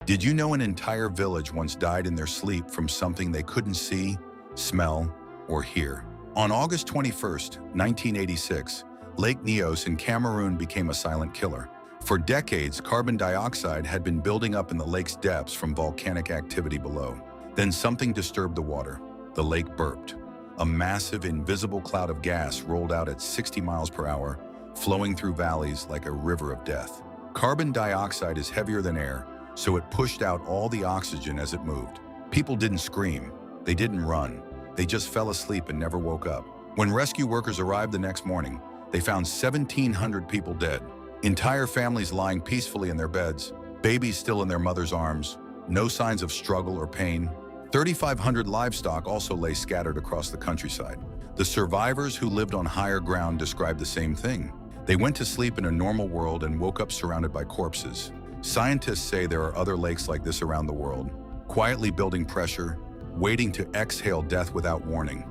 Did you know an entire village once died in their sleep from something they couldn't see, smell, or hear? On August 21st, 1986, Lake Nyos in Cameroon became a silent killer. For decades, carbon dioxide had been building up in the lake's depths from volcanic activity below. Then something disturbed the water. The lake burped. A massive, invisible cloud of gas rolled out at 60 miles per hour, flowing through valleys like a river of death. Carbon dioxide is heavier than air, so it pushed out all the oxygen as it moved. People didn't scream. They didn't run. They just fell asleep and never woke up. When rescue workers arrived the next morning, they found 1,700 people dead. Entire families lying peacefully in their beds, babies still in their mother's arms, no signs of struggle or pain. 3,500 livestock also lay scattered across the countryside. The survivors who lived on higher ground described the same thing. They went to sleep in a normal world and woke up surrounded by corpses. Scientists say there are other lakes like this around the world, quietly building pressure, waiting to exhale death without warning.